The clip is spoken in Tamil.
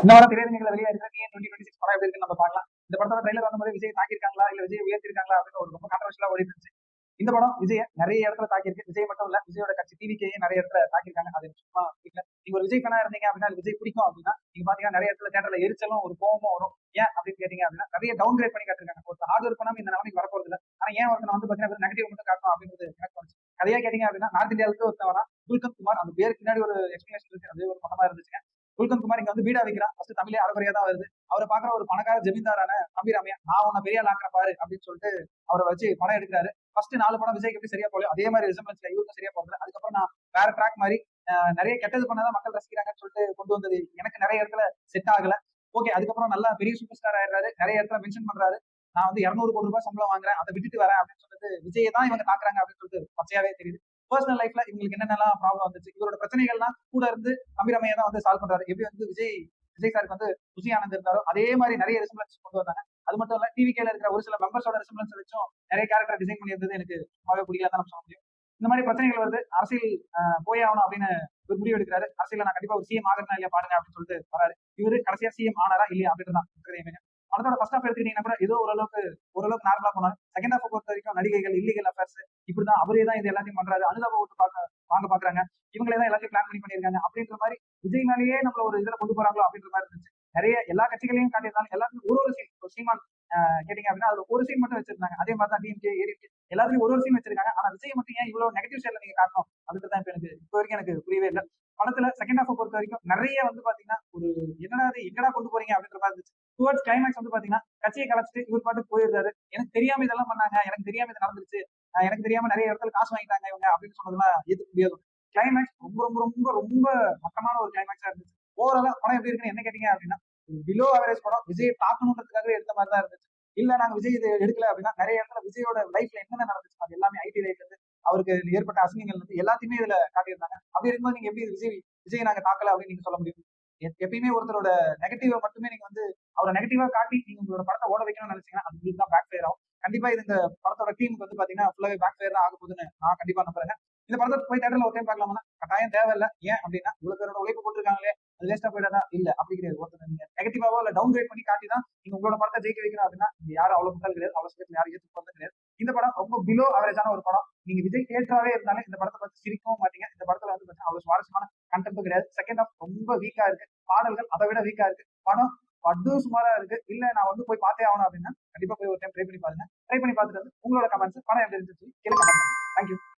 இந்த வாரம் திரையரங்குகள் வெளியே இருக்கிற டிஎன் 2026 படம் எப்படி இருக்குன்னு நம்ம பார்க்கலாம். இந்த படத்தோட ட்ரைலர் வந்த மாதிரி விஜய் தாக்கியிருக்காங்களா இல்ல விஜய் உயர்த்திருக்காங்களா அப்படின்னு ஒரு ரொம்ப கான்ட்ரவர்ஷியலா ஓடிட்டு இருந்துச்சு. இந்த படம் விஜய் நிறைய இடத்துல தாக்கியிருக்கு. விஜய் மட்டும் இல்ல, விஜயோட கட்சி டிவிக்கே நிறைய இடத்துல தாக்கியிருக்காங்க. அது சும்மா இல்ல. நீங்க ஒரு விஜய் ஃபேனா இருந்தீங்க அப்படின்னா விஜய் பிடிக்கும் அப்படின்னா நீங்க பாத்தீங்கன்னா நிறைய இடத்துல தேட்டர்ல எரிச்சலும் ஒரு கோவமும் வரும். ஏன் அப்படின்னு கேட்டீங்க அப்படின்னா நிறைய டவுன் கிரேட் பண்ணி காட்டிருக்காங்க. ஒரு ஹார்ட் ஒர்க் பண்ணாம இந்த நிலைமைக்கு வரப்போறது இல்லை. ஆனா ஏன் ஒருத்தனை வந்து பாத்தீங்கன்னா நெகட்டிவ் மட்டும் காட்டணும் அப்படின்றது எனக்கு தோணுச்சு. கதையா கேட்டீங்க அப்படின்னா நார்த் இந்தியாவுக்கு ஒருத்தன் வரா குல்கந்த் குமார். அந்த பேருக்கு பின்னாடி ஒரு எக்ஸ்பிளேஷன் இருக்கு. அது ஒரு படமா இருந்துச்சுங்க. குல்கந்த் குமார் இங்க வந்து பீடா வைக்கிறான். ஃபர்ஸ்ட் தமிழே அறகுறையா தான் வருது. அவரை பாக்குற ஒரு பணக்கார ஜமீன்தாரான தம்பி ராமையா, நான் உன்னை பெரிய ஆளாக்குற பாரு அப்படின்னு சொல்லிட்டு அவரை வச்சு படம் எடுக்கிறாரு. ஃபர்ஸ்ட் 4 படம் விஜய்க்கு எப்படி சரியா போல அதே மாதிரி ரிசம்பன்ஸ்ல இவருக்கும் சரியா போகல. அதுக்கப்புறம் நான் வேற ட்ராக் மாதிரி நிறைய கெட்டது பண்ணாதான் மக்கள் ரசிக்கிறாங்கன்னு சொல்லிட்டு கொண்டு வந்தது எனக்கு நிறைய இடத்துல செட் ஆகல. ஓகே, அதுக்கப்புறம் நல்லா பெரிய சூப்பர் ஸ்டார் ஆயிடுறாரு. நிறைய இடத்துல மென்ஷன் பண்றாரு, நான் வந்து 200 கோடி ரூபாய் சம்பளம் வாங்குறேன், அதை விட்டுட்டு வரேன் அப்படின்னு சொல்லிட்டு விஜயை தான் இவங்க தாக்குறாங்க அப்படின்னு சொல்லிட்டு பச்சையாவே தெரியுது. பர்சனல் லைஃப்ல இவங்களுக்கு என்னென்னலாம் ப்ராப்ளம் வந்துச்சு, இவரோட பிரச்சனைகள்லாம் கூட இருந்து அபிராமையா தான் வந்து சால்வ் பண்றாரு. எப்படி வந்து விஜய் விஜய் சாருக்கு வந்து குஷி ஆனந்த் இருந்தாரோ அதே மாதிரி நிறைய ரிசம்பன்ஸ் கொண்டு வந்தாங்க. அது மட்டும் இல்ல, டிவி கேல இருக்கிற ஒரு சில மெம்பர்ஸோட ரிசம்பன்ஸ் வச்சும் நிறைய கேரக்டர் டிசைன் பண்ணியிருந்தது எனக்கு சும்மாவே பிடிக்கல தான் சொல்ல முடியும். இந்த மாதிரி பிரச்சனைகள் வருது. அரசியல் போய் ஆகணும் அப்படின்னு ஒரு முடிவு எடுக்கிறாரு. அரசியல நான் கண்டிப்பா ஒரு சிஎம் ஆகிறேன்னா இல்லையா பாருங்க அப்படின்னு சொல்லிட்டு வராரு. இவரு கடைசியா சிஎம் ஆனாரா இல்லையா அப்படின்றதான் படத்தோட ஃபர்ஸ்ட் ஹாஃப் எடுத்துக்கிட்டீங்கன்னா கூட ஏதோ ஓரளவுக்கு நார்மலா போனாரு. செகண்ட் ஹாஃப் பொறுத்த வரைக்கும் நடிகைகள் இல்லீகல் அஃபேர்ஸ் இப்படிதான் அவரே தான் இது எல்லாத்தையும் பண்றாரு. அனுதாப விட்டு வாங்க பாக்குறாங்க. இவங்களே தான் எல்லாத்தையும் பிளான் பண்ணிருக்காங்க அப்படின்ற மாதிரி விஜய் மேலேயே நம்மள ஒரு இதுல கொண்டு போறாங்களோ அப்படின்ற மாதிரி இருந்துச்சு. நிறைய எல்லா கட்சிகளையும் காட்டியிருந்தாலும் எல்லாத்துக்கும் ஒரு சீன், ஒரு சீமான் கேட்டீங்க அப்படின்னா அதுல ஒரு சீன் மட்டும் வச்சிருந்தாங்க. அதே மாதிரி தான் டிஎம்கே ஏடிஎம்கே எல்லாத்துலயும் ஒரு சீன் வச்சிருக்காங்க. ஆனா விஜய் மட்டும் ஏன் இவ்வளவு நெகட்டிவ் சைட்ல நீங்க காட்டணும் அப்படின்றதான் இப்ப வரைக்கும் எனக்கு புரியவே இல்லை. படத்துல செகண்ட் ஹாஃப் பொறுத்த வரைக்கும் நிறைய வந்து பாத்தீங்கன்னா ஒரு என்னடா எங்கடா கொண்டு போறீங்க அப்படின்ற மாதிரி இருந்துச்சு. டுவர்ட்ஸ் கிளைமேக்ஸ் வந்து பாத்தீங்கன்னா கட்சியை கலைச்சிட்டு இவர் பாட்டுக்கு போயிருந்தாரு. எனக்கு தெரியாம இதெல்லாம் பண்ணாங்க, எனக்கு தெரியாம இது நடந்துருச்சு, எனக்கு தெரியாம நிறைய இடத்துல காசு வாங்கிட்டாங்க இவங்க அப்படின்னு சொன்னதெல்லாம் ஏத்துக்க முடியாது. கிளைமேக்ஸ் ரொம்ப ரொம்ப ரொம்ப ரொம்ப மட்டமான ஒரு கிளைமேக்ஸா இருந்துச்சு. ஓவராலா படம் எப்படி இருக்குன்னு என்ன கேட்டீங்க அப்படின்னா பிலோ அவரேஜ் படம். விஜய் தாக்கணுன்றதுக்காகவே எடுத்த மாதிரி தான் இருந்துச்சு. இல்ல நாங்க விஜய் இது எடுக்கல அப்படின்னா நிறைய இடத்துல விஜயோட லைஃப்ல என்னென்ன நடந்துச்சு அது எல்லாமே ஐடி லைஃப்ல இருந்து அவருக்கு ஏற்பட்ட அசிங்கங்கள் இருந்து எல்லாத்தையுமே இதுல காட்டியிருந்தாங்க. அப்படி இருக்கும்போது நீங்க எப்படி விஜய் நாங்க தாக்கல அப்படின்னு நீங்க சொல்ல முடியும்? எப்பயுமே ஒருத்தரோட நெகட்டிவ் மட்டுமே நீங்க வந்து அவரை நெகட்டிவா காட்டி நீங்க உங்களோட படத்தை ஓட வைக்கணும்னு நினைச்சீங்கன்னா அது உங்களுக்கு தான் பேக் ஃபயர் ஆகும். கண்டிப்பா இது இந்த படத்தோட டீமுக்கு வந்து பாத்தீங்கன்னா ஃபுல்லாவே பேக் ஃபயர் தான் ஆக போகுதுன்னு நான் கண்டிப்பா நம்புறேன். இந்த படத்தை போய் தேட்டர்ல ஒரு டைம் பார்க்கலாமா? கட்டாயம் தேவையில்லை. ஏன் அப்படின்னா இவ்வளவு பேரோட உழைப்பு போட்டிருக்காங்களே, அது வேஸ்டா போயிடாதா? இல்ல அப்படி கிடையாது. ஒருத்தர் நீங்க நெகட்டிவாவோ இல்ல டவுன் கிரேட் பண்ணி காட்டி தான் நீங்க உங்களோட படத்தை ஜெயிக்க வைக்கணும் அப்படின்னா நீங்க யாரும் அவ்வளவு முட்டாள் கிடையாது. அவ்வளவு சீக்கிரம் யாரும் ஏற்று போறது கிடையாது. இந்த படம் ரொம்ப பிலோ அவரேஜான ஒரு படம். நீங்க விஜய் தேட்டராவே இருந்தாலும் இந்த படத்தை பார்த்து சிரிக்கவும் மாட்டீங்க. இந்த படத்துல வந்து பாத்தீங்கன்னா அவ்வளவு சுவாரஸ்யமான கண்டென்ட் கிடையாது. செகண்ட் ஹாஃப் ரொம்ப வீக்கா இருக்கு. பாடல்கள் அதை விட வீக்கா இருக்கு. படம் படு சுமாரா இருக்கு. இல்ல நான் வந்து போய் பார்த்தே ஆகணும் அப்படின்னா கண்டிப்பா போய் ஒரு டைம் ட்ரை பண்ணி பாருங்க. ட்ரை பண்ணி பார்த்துட்டு உங்களோட கமெண்ட்ஸ் படம் எப்படி இருந்துச்சு கீழே கமெண்ட் பண்ணுங்க. தேங்க்யூ.